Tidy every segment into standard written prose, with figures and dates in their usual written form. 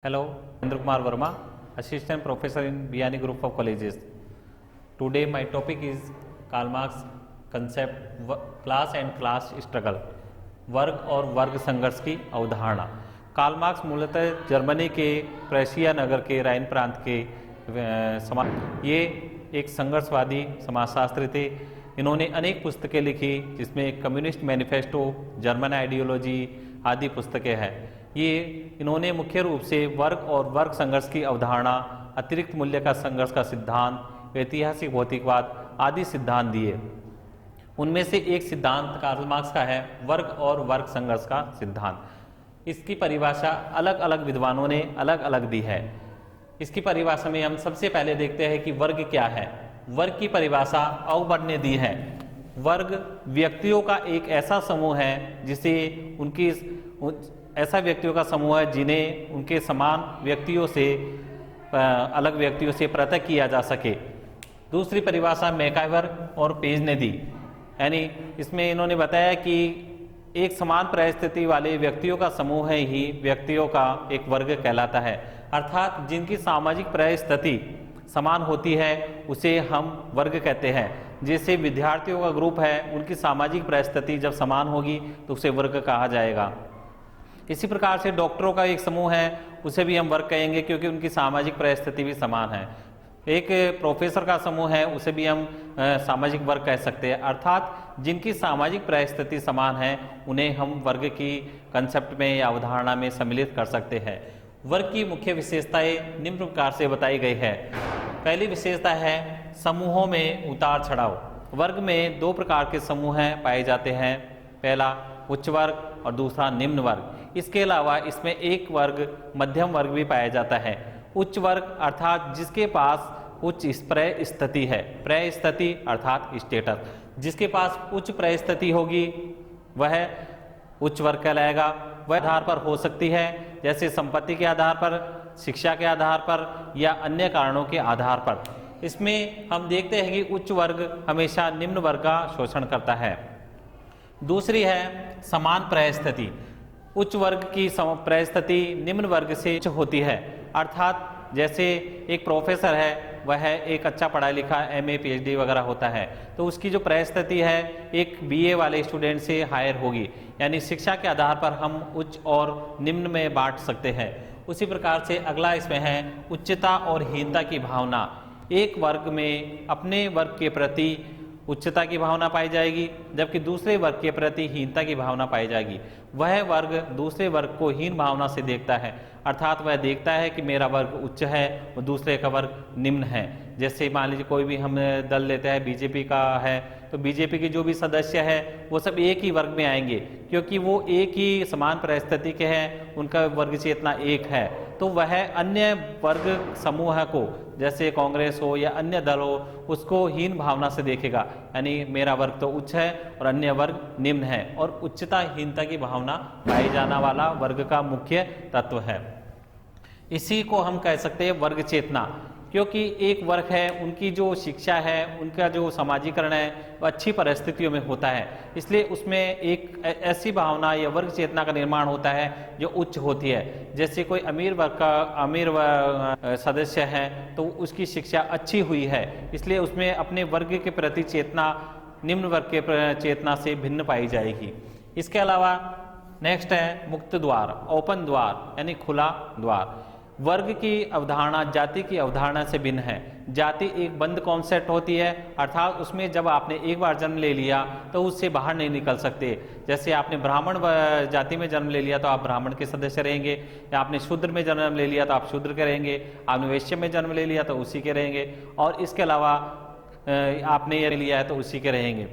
Hello, Indra Kumar Verma, Assistant Professor in Biyani Group of Colleges. Today my topic is Karl Marx concept class and class struggle, वर्ग और वर्ग संघर्ष की अवधारणा। Karl Marx मूलतः Germany के प्रेशिया नगर के राइन प्रांत के ये एक संघर्षवादी समाजशास्त्री थे। इन्होंने अनेक पुस्तकें लिखी जिसमें कम्युनिस्ट मैनिफेस्टो, जर्मन आइडियोलॉजी आदि पुस्तकें हैं। ये इन्होंने मुख्य रूप से वर्ग और वर्ग संघर्ष की अवधारणा, अतिरिक्त मूल्य का संघर्ष का सिद्धांत, ऐतिहासिक भौतिकवाद आदि सिद्धांत दिए। उनमें से एक सिद्धांत कार्ल मार्क्स का है वर्ग और वर्ग संघर्ष का सिद्धांत। इसकी परिभाषा अलग अलग विद्वानों ने अलग अलग दी है। इसकी परिभाषा में हम सबसे पहले देखते हैं कि वर्ग क्या है। वर्ग की परिभाषा औबर्ट ने दी है। वर्ग व्यक्तियों का एक ऐसा समूह है जिसे ऐसा व्यक्तियों का समूह है जिन्हें उनके समान व्यक्तियों से अलग व्यक्तियों से पृथक किया जा सके। दूसरी परिभाषा मैकाइवर और पेज ने दी, यानी इसमें इन्होंने बताया कि एक समान परिस्थिति वाले व्यक्तियों का समूह ही व्यक्तियों का एक वर्ग कहलाता है। अर्थात जिनकी सामाजिक परिस्थिति समान होती है उसे हम वर्ग कहते हैं। जैसे विद्यार्थियों का ग्रुप है, उनकी सामाजिक परिस्थिति जब समान होगी तो उसे वर्ग कहा जाएगा। इसी प्रकार से डॉक्टरों का एक समूह है, उसे भी हम वर्ग कहेंगे क्योंकि उनकी सामाजिक परिस्थिति भी समान है। एक प्रोफेसर का समूह है, उसे भी हम सामाजिक वर्ग कह सकते हैं। अर्थात जिनकी सामाजिक परिस्थिति समान है उन्हें हम वर्ग की कंसेप्ट में या अवधारणा में सम्मिलित कर सकते हैं। वर्ग की मुख्य विशेषताएं निम्न प्रकार से बताई गई है। पहली विशेषता है समूहों में उतार चढ़ाव। वर्ग में दो प्रकार के समूह पाए जाते हैं, पहला उच्च वर्ग और दूसरा निम्न वर्ग। इसके अलावा इसमें एक वर्ग मध्यम वर्ग भी पाया जाता है। उच्च वर्ग अर्थात जिसके पास उच्च क्रय स्थिति है, क्रय स्थिति अर्थात स्टेटस, जिसके पास उच्च क्रय स्थिति होगी वह उच्च वर्ग कहलाएगा। वह आधार पर हो सकती है जैसे संपत्ति के आधार पर, शिक्षा के आधार पर या अन्य कारणों के आधार पर। इसमें हम देखते हैं कि उच्च वर्ग हमेशा निम्न वर्ग का शोषण करता है। दूसरी है समान परिस्थिति। उच्च वर्ग की परिस्थिति निम्न वर्ग से उच्च होती है। अर्थात जैसे एक प्रोफेसर है, वह एक अच्छा पढ़ा लिखा MA PhD वगैरह होता है, तो उसकी जो परिस्थिति है एक BA वाले स्टूडेंट से हायर होगी। यानी शिक्षा के आधार पर हम उच्च और निम्न में बांट सकते हैं। उसी प्रकार से अगला इसमें है उच्चता और हीनता की भावना। एक वर्ग में अपने वर्ग के प्रति उच्चता की भावना पाई जाएगी जबकि दूसरे वर्ग के प्रति हीनता की भावना पाई जाएगी। वह वर्ग दूसरे वर्ग को हीन भावना से देखता है, अर्थात वह देखता है कि मेरा वर्ग उच्च है और दूसरे का वर्ग निम्न है। जैसे मान लीजिए कोई भी हम दल लेते हैं, बीजेपी का है, तो बीजेपी के जो भी सदस्य है वो सब एक ही वर्ग में आएंगे क्योंकि वो एक ही समान परिस्थिति के हैं, उनका वर्ग चेतना एक है। तो वह अन्य वर्ग समूह को, जैसे कांग्रेस हो या अन्य दल हो, उसको हीन भावना से देखेगा। यानी मेरा वर्ग तो उच्च है और अन्य वर्ग निम्न है, और उच्चता हीनता की भावना पाई जाना वाला वर्ग का मुख्य तत्व है। इसी को हम कह सकते हैं वर्ग चेतना, क्योंकि एक वर्ग है, उनकी जो शिक्षा है, उनका जो समाजीकरण है वो अच्छी परिस्थितियों में होता है, इसलिए उसमें एक ऐसी भावना या वर्ग चेतना का निर्माण होता है जो उच्च होती है। जैसे कोई अमीर वर्ग का सदस्य है तो उसकी शिक्षा अच्छी हुई है, इसलिए उसमें अपने वर्ग के प्रति चेतना निम्न वर्ग के चेतना से भिन्न पाई जाएगी। इसके अलावा नेक्स्ट है मुक्त द्वार, ओपन द्वार, यानी खुला द्वार। वर्ग की अवधारणा जाति की अवधारणा से भिन्न है। जाति एक बंद कॉन्सेप्ट होती है, अर्थात उसमें जब आपने एक बार जन्म ले लिया तो उससे बाहर नहीं निकल सकते। जैसे आपने ब्राह्मण जाति में जन्म ले लिया तो आप ब्राह्मण के सदस्य रहेंगे, या आपने शूद्र में जन्म ले लिया तो आप शूद्र के रहेंगे, आपने वैश्य में जन्म ले लिया तो उसी के रहेंगे, और इसके अलावा आपने ये लिया है तो उसी के रहेंगे।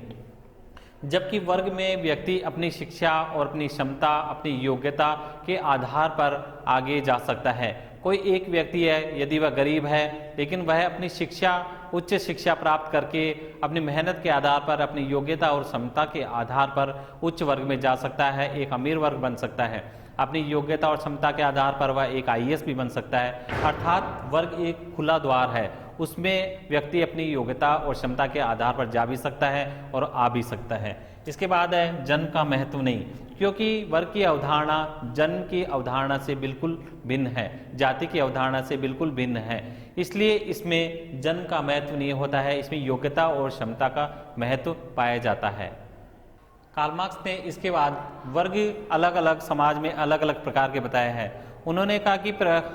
जबकि वर्ग में व्यक्ति अपनी शिक्षा और अपनी क्षमता, अपनी योग्यता के आधार पर आगे जा सकता है। कोई एक व्यक्ति है, यदि वह गरीब है लेकिन वह अपनी शिक्षा, उच्च शिक्षा प्राप्त करके अपनी मेहनत के आधार पर, अपनी योग्यता और क्षमता के आधार पर उच्च वर्ग में जा सकता है, एक अमीर वर्ग बन सकता है। अपनी योग्यता और क्षमता के आधार पर वह एक IAS भी बन सकता है। अर्थात वर्ग एक खुला द्वार है, उसमें व्यक्ति अपनी योग्यता और क्षमता के आधार पर जा भी सकता है और आ भी सकता है। इसके बाद है जन्म का महत्व नहीं, क्योंकि वर्ग की अवधारणा जन्म की अवधारणा से बिल्कुल भिन्न है, जाति की अवधारणा से बिल्कुल भिन्न है, इसलिए इसमें जन्म का महत्व नहीं होता है, इसमें योग्यता और क्षमता का महत्व पाया जाता है। कार्ल मार्क्स ने इसके बाद वर्ग अलग अलग समाज में अलग अलग प्रकार के बताए हैं। उन्होंने कहा कि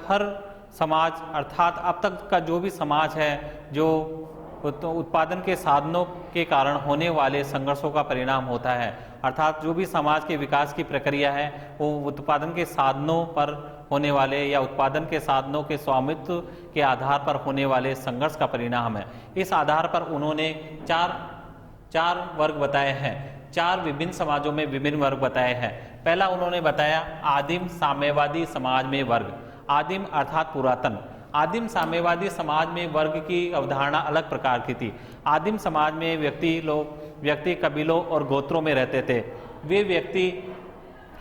हर समाज अर्थात अब तक का जो भी समाज है जो उत्पादन के साधनों के कारण होने वाले संघर्षों का परिणाम होता है, अर्थात जो भी समाज के विकास की प्रक्रिया है वो उत्पादन के साधनों पर होने वाले या उत्पादन के साधनों के स्वामित्व के आधार पर होने वाले संघर्ष का परिणाम है। इस आधार पर उन्होंने चार वर्ग बताए हैं, 4 विभिन्न समाजों में विभिन्न वर्ग बताए हैं। पहला उन्होंने बताया आदिम साम्यवादी समाज में वर्ग। आदिम अर्थात पुरातन। आदिम साम्यवादी समाज में वर्ग की अवधारणा अलग प्रकार की थी। आदिम समाज में व्यक्ति कबीलों और गोत्रों में रहते थे। वे व्यक्ति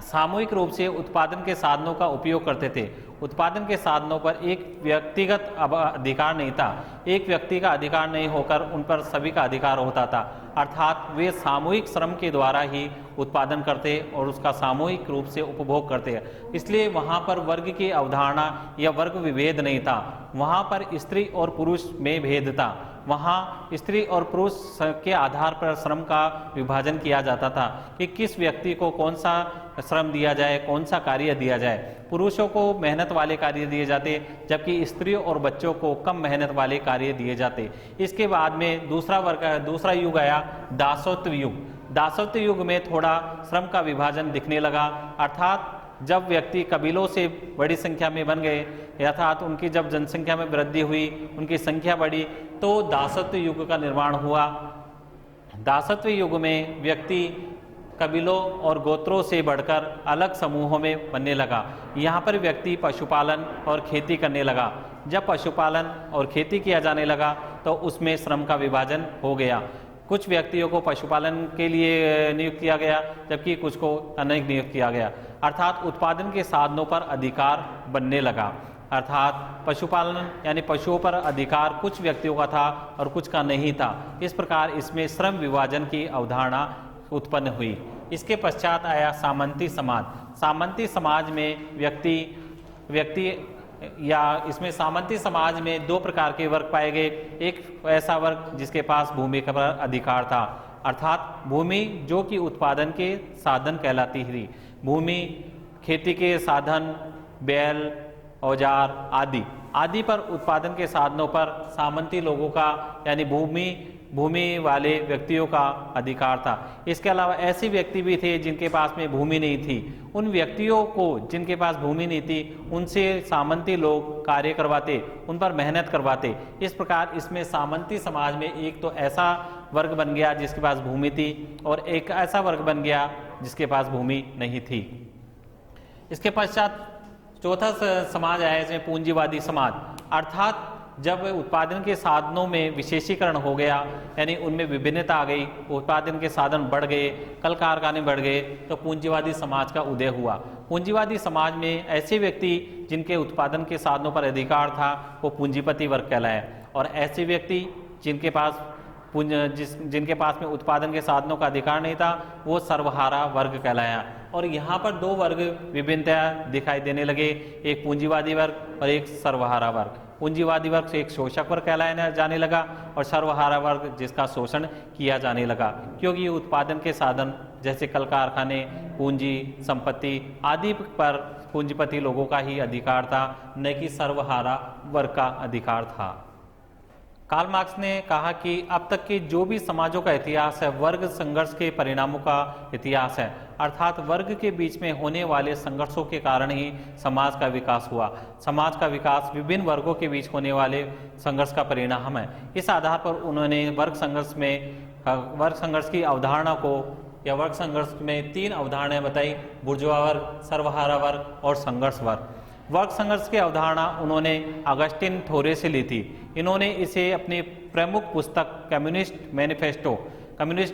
सामूहिक रूप से उत्पादन के साधनों का उपयोग करते थे। उत्पादन के साधनों पर एक व्यक्तिगत अधिकार नहीं था, एक व्यक्ति का अधिकार नहीं होकर उन पर सभी का अधिकार होता था, अर्थात वे सामूहिक श्रम के द्वारा ही उत्पादन करते और उसका सामूहिक रूप से उपभोग करते। इसलिए वहाँ पर वर्ग की अवधारणा या वर्ग विभेद नहीं था, वहाँ पर स्त्री और पुरुष में भेद था। वहाँ स्त्री और पुरुष के आधार पर श्रम का विभाजन किया जाता था कि किस व्यक्ति को कौन सा श्रम दिया जाए, कौन सा कार्य दिया जाए। पुरुषों को मेहनत वाले कार्य दिए जाते, जबकि स्त्रियों और बच्चों को कम मेहनत वाले कार्य दिए जाते। इसके बाद में दूसरा युग आया दासत्व युग। दासत्व युग में थोड़ा श्रम का विभाजन दिखने लगा, अर्थात जब व्यक्ति कबीलों से बड़ी संख्या में बन गए, अर्थात उनकी जब जनसंख्या में वृद्धि हुई, उनकी संख्या बढ़ी, तो दासत्व युग का निर्माण हुआ। दासत्व युग में व्यक्ति कबीलों और गोत्रों से बढ़कर अलग समूहों में बनने लगा। यहाँ पर व्यक्ति पशुपालन और खेती करने लगा। जब पशुपालन और खेती किया जाने लगा तो उसमें श्रम का विभाजन हो गया। कुछ व्यक्तियों को पशुपालन के लिए नियुक्त किया गया, जबकि कुछ को अनेक नियुक्त किया गया, अर्थात उत्पादन के साधनों पर अधिकार बनने लगा। अर्थात पशुपालन यानी पशुओं पर अधिकार कुछ व्यक्तियों का था और कुछ का नहीं था। इस प्रकार इसमें श्रम विभाजन की अवधारणा उत्पन्न हुई। इसके पश्चात आया सामंती समाज। सामंती समाज में व्यक्ति या इसमें सामंती समाज में 2 प्रकार के वर्ग पाए गए। एक ऐसा वर्ग जिसके पास भूमि का अधिकार था, अर्थात भूमि जो कि उत्पादन के साधन कहलाती थी। भूमि खेती के साधन, बैल, औजार आदि पर उत्पादन के साधनों पर सामंती लोगों का यानी भूमि वाले व्यक्तियों का अधिकार था। इसके अलावा ऐसे व्यक्ति भी थे जिनके पास में भूमि नहीं थी। उन व्यक्तियों को जिनके पास भूमि नहीं थी उनसे सामंती लोग कार्य करवाते, उन पर मेहनत करवाते। इस प्रकार इसमें सामंती समाज में एक तो ऐसा वर्ग बन गया जिसके पास भूमि थी और एक ऐसा वर्ग बन गया जिसके पास भूमि नहीं थी। इसके पश्चात चौथा समाज आया इसमें पूंजीवादी समाज, अर्थात जब उत्पादन के साधनों में विशेषीकरण हो गया यानी उनमें विभिन्नता आ गई, उत्पादन के साधन बढ़ गए, कल कारखाने बढ़ गए, तो पूंजीवादी समाज का उदय हुआ। पूंजीवादी समाज में ऐसे व्यक्ति जिनके उत्पादन के साधनों पर अधिकार था वो पूंजीपति वर्ग कहलाया, और ऐसे व्यक्ति जिनके पास में उत्पादन के साधनों का अधिकार नहीं था वो सर्वहारा वर्ग कहलाया। और यहाँ पर 2 वर्ग विभिन्नता दिखाई देने लगे, एक पूंजीवादी वर्ग और एक सर्वहारा वर्ग। पूंजीवादी वर्ग से एक शोषक वर्ग कहलाया जाने लगा और सर्वहारा वर्ग जिसका शोषण किया जाने लगा, क्योंकि उत्पादन के साधन जैसे कल कारखाने, पूंजी, संपत्ति आदि पर पूंजीपति लोगों का ही अधिकार था, न कि सर्वहारा वर्ग का अधिकार था। कार्ल मार्क्स ने कहा कि अब तक के जो भी समाजों का इतिहास है वर्ग संघर्ष के परिणामों का इतिहास है, अर्थात वर्ग के बीच में होने वाले संघर्षों के कारण ही समाज का विकास हुआ। समाज का विकास विभिन्न वर्गों के बीच होने वाले संघर्ष का परिणाम है। इस आधार पर उन्होंने वर्ग संघर्ष की अवधारणा को या वर्ग संघर्ष में 3 अवधारणाएं बताई, बुर्जुआ वर्ग, सर्वहारा वर्ग और संघर्ष वर्ग। वर्ग संघर्ष की अवधारणा उन्होंने अगस्टिन थोरे से ली थी। इन्होंने इसे अपनी प्रमुख पुस्तक कम्युनिस्ट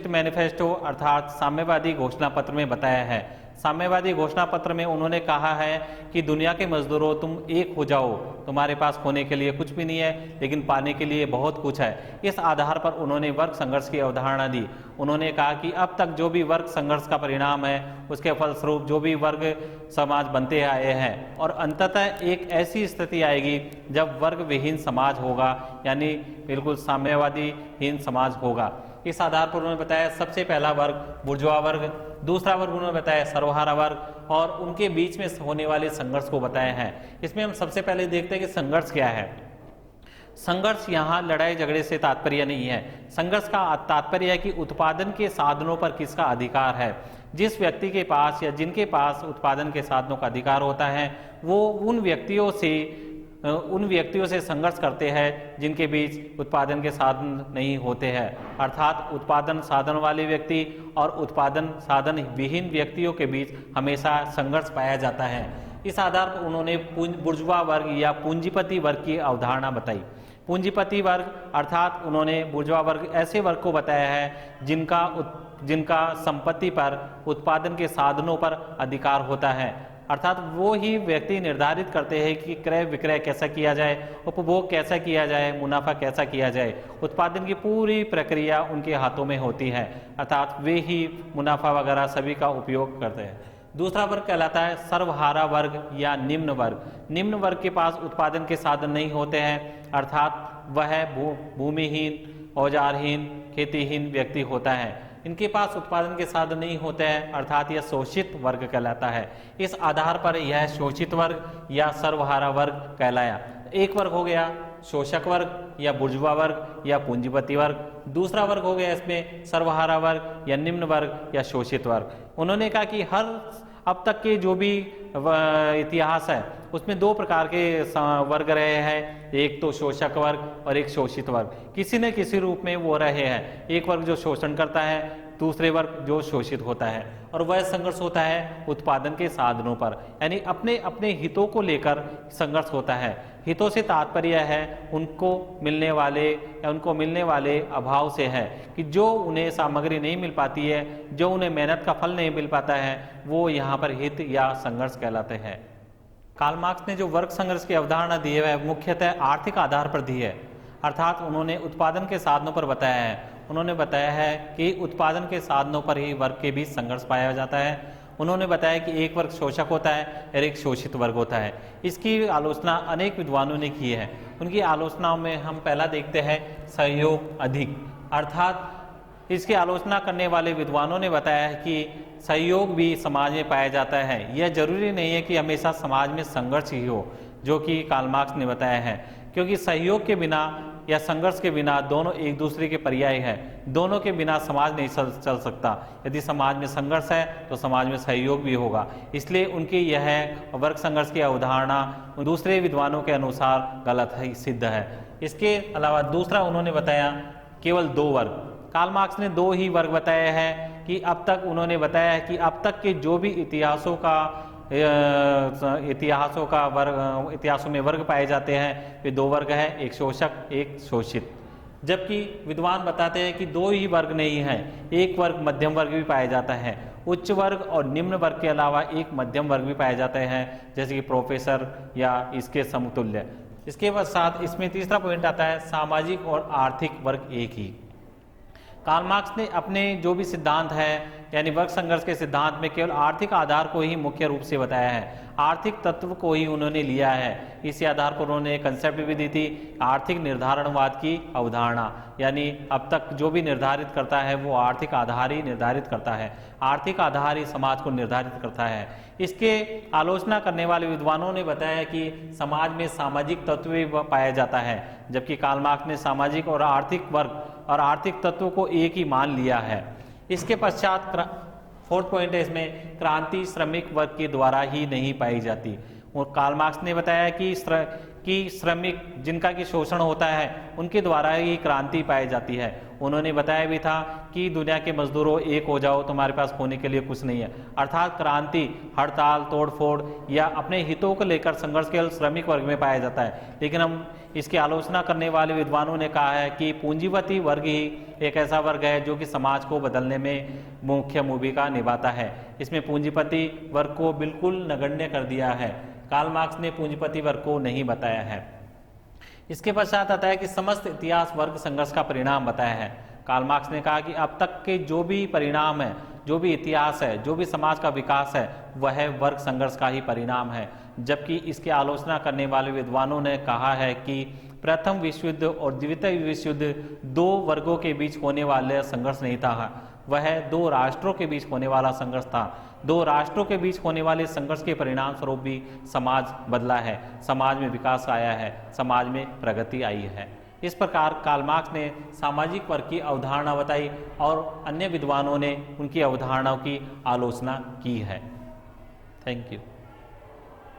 मैनिफेस्टो अर्थात साम्यवादी घोषणा पत्र में बताया है। साम्यवादी घोषणा पत्र में उन्होंने कहा है कि दुनिया के मजदूरों तुम एक हो जाओ, तुम्हारे पास खोने के लिए कुछ भी नहीं है लेकिन पाने के लिए बहुत कुछ है। इस आधार पर उन्होंने वर्ग संघर्ष की अवधारणा दी। उन्होंने कहा कि अब तक जो भी वर्ग संघर्ष का परिणाम है, उसके फलस्वरूप जो भी वर्ग समाज बनते आए हैं और अंततः एक ऐसी स्थिति आएगी जब वर्ग विहीन समाज होगा, यानी बिल्कुल साम्यवादी हीन समाज होगा। इस आधार पर उन्होंने बताया सबसे पहला वर्ग बुर्जुआ वर्ग, दूसरा वर्ग उन्होंने बताया सर्वहारा वर्ग और उनके बीच में होने वाले संघर्ष को बताया है। इसमें हम सबसे पहले देखते हैं कि संघर्ष क्या है। संघर्ष यहाँ लड़ाई झगड़े से तात्पर्य नहीं है। संघर्ष का तात्पर्य है कि उत्पादन के साधनों पर किसका अधिकार है। जिस व्यक्ति के पास या जिनके पास उत्पादन के साधनों का अधिकार होता है वो उन व्यक्तियों से संघर्ष करते हैं जिनके बीच उत्पादन के साधन नहीं होते हैं। अर्थात उत्पादन साधन वाले व्यक्ति और उत्पादन साधन विहीन व्यक्तियों के बीच हमेशा संघर्ष पाया जाता है। इस आधार पर उन्होंने बुर्जुआ वर्ग या पूंजीपति वर्ग की अवधारणा बताई। पूंजीपति वर्ग अर्थात उन्होंने बुर्जुआ वर्ग ऐसे वर्ग को बताया है जिनका संपत्ति पर उत्पादन के साधनों पर अधिकार होता है। अर्थात वो ही व्यक्ति निर्धारित करते हैं कि क्रय विक्रय कैसा किया जाए, उपभोग कैसा किया जाए, मुनाफा कैसा किया जाए। उत्पादन की पूरी प्रक्रिया उनके हाथों में होती है, अर्थात वे ही मुनाफा वगैरह सभी का उपयोग करते हैं। दूसरा वर्ग कहलाता है सर्वहारा वर्ग या निम्न वर्ग। निम्न वर्ग के पास उत्पादन के साधन नहीं होते हैं, अर्थात वह भूमिहीन, औजारहीन, खेतीहीन व्यक्ति होता है। इनके पास उत्पादन के साधन नहीं होते हैं, अर्थात यह शोषित वर्ग कहलाता है। इस आधार पर यह शोषित वर्ग या सर्वहारा वर्ग कहलाया। एक वर्ग हो गया शोषक वर्ग या बुर्जुआ वर्ग या पूंजीपति वर्ग। दूसरा वर्ग हो गया इसमें सर्वहारा वर्ग या निम्न वर्ग या शोषित वर्ग। उन्होंने कहा कि अब तक के जो भी इतिहास है उसमें दो प्रकार के वर्ग रहे हैं, एक तो शोषक वर्ग और एक शोषित वर्ग। किसी न किसी रूप में वो रहे हैं। एक वर्ग जो शोषण करता है, दूसरे वर्ग जो शोषित होता है, और वह संघर्ष होता है उत्पादन के साधनों पर, यानी अपने अपने हितों को लेकर संघर्ष होता है। हितों से तात्पर्य है उनको मिलने वाले अभाव से है कि जो उन्हें सामग्री नहीं मिल पाती है, जो उन्हें मेहनत का फल नहीं मिल पाता है, वो यहाँ पर हित या संघर्ष कहलाते हैं। कार्ल मार्क्स ने जो वर्ग संघर्ष की अवधारणा दी है वह मुख्यतः आर्थिक आधार पर दी है, अर्थात उन्होंने उत्पादन के साधनों पर बताया है। उन्होंने बताया है कि उत्पादन के साधनों पर ही वर्ग के बीच संघर्ष पाया जाता है। उन्होंने बताया कि एक वर्ग शोषक होता है और एक शोषित वर्ग होता है। इसकी आलोचना अनेक विद्वानों ने की है। उनकी आलोचनाओं में हम पहला देखते हैं सहयोग अधिक, अर्थात इसकी आलोचना करने वाले विद्वानों ने बताया है कि सहयोग भी समाज में पाया जाता है। यह जरूरी नहीं है कि हमेशा समाज में संघर्ष ही हो, जो कि कार्ल मार्क्स ने बताया है, क्योंकि सहयोग के बिना या संघर्ष के बिना दोनों एक दूसरे के पर्याय हैं। दोनों के बिना समाज नहीं चल सकता। यदि समाज में संघर्ष है तो समाज में सहयोग भी होगा। इसलिए उनकी यह वर्ग संघर्ष की अवधारणा दूसरे विद्वानों के अनुसार गलत है, सिद्ध है। इसके अलावा दूसरा उन्होंने बताया केवल दो वर्ग। कार्ल मार्क्स ने दो ही वर्ग बताए हैं कि अब तक उन्होंने बताया है कि अब तक के जो भी इतिहासों में वर्ग पाए जाते हैं वे दो वर्ग हैं, एक शोषक एक शोषित। जबकि विद्वान बताते हैं कि दो ही वर्ग नहीं हैं, एक वर्ग मध्यम वर्ग भी पाया जाता है। उच्च वर्ग और निम्न वर्ग के अलावा एक मध्यम वर्ग भी पाए जाते हैं, जैसे कि प्रोफेसर या इसके समतुल्य। इसके साथ इसमें तीसरा पॉइंट आता है सामाजिक और आर्थिक वर्ग एक ही। कार्ल मार्क्स ने अपने जो भी सिद्धांत है यानी वर्ग संघर्ष के सिद्धांत में केवल आर्थिक आधार को ही मुख्य रूप से बताया है, आर्थिक तत्व को ही उन्होंने लिया है। इसी आधार पर उन्होंने एक कंसेप्ट भी दी थी आर्थिक निर्धारणवाद की अवधारणा, यानी अब तक जो भी निर्धारित करता है वो आर्थिक आधार ही निर्धारित करता है, आर्थिक आधार ही समाज को निर्धारित करता है। इसके आलोचना करने वाले विद्वानों ने बताया कि समाज में सामाजिक तत्व भी पाया जाता है, जबकि कार्ल मार्क्स ने सामाजिक और आर्थिक वर्ग और आर्थिक तत्व को एक ही मान लिया है। इसके पश्चात फोर्थ पॉइंट है इसमें कि श्रमिक वर्ग के द्वारा ही नहीं पाई जाती। और कार्ल मार्क्स ने बताया कि कि श्रमिक जिनका कि शोषण होता है उनके द्वारा ही क्रांति पाई जाती है। उन्होंने बताया भी था कि दुनिया के मजदूरों एक हो जाओ, तुम्हारे पास खोने के लिए कुछ नहीं है। अर्थात क्रांति हड़ताल, तोड़फोड़ या अपने हितों को लेकर संघर्ष केवल श्रमिक वर्ग में पाया जाता है। लेकिन हम इसकी आलोचना करने वाले विद्वानों ने कहा है कि पूंजीपति वर्ग ही एक ऐसा वर्ग है जो कि समाज को बदलने में मुख्य भूमिका निभाता है। इसमें पूंजीपति वर्ग को बिल्कुल नगण्य कर दिया है। कार्ल मार्क्स ने पूंजीपति वर्ग को नहीं बताया है। इसके पश्चात आता है कि समस्त इतिहास वर्ग संघर्ष का परिणाम बताया है। कार्ल मार्क्स ने कहा कि अब तक के जो भी परिणाम है, जो भी इतिहास है, जो भी समाज का विकास है, वह वर्ग संघर्ष का ही परिणाम है। जबकि इसकी आलोचना करने वाले विद्वानों ने कहा है कि प्रथम विश्व युद्ध और द्वितीय विश्व युद्ध दो वर्गों के बीच होने वाले संघर्ष नहीं था, वह दो राष्ट्रों के बीच होने वाला संघर्ष था। दो राष्ट्रों के बीच होने वाले संघर्ष के परिणाम स्वरूप भी समाज बदला है, समाज में विकास आया है, समाज में प्रगति आई है। इस प्रकार कार्ल मार्क्स ने सामाजिक वर्ग की अवधारणा बताई और अन्य विद्वानों ने उनकी अवधारणाओं की आलोचना की है। Thank you.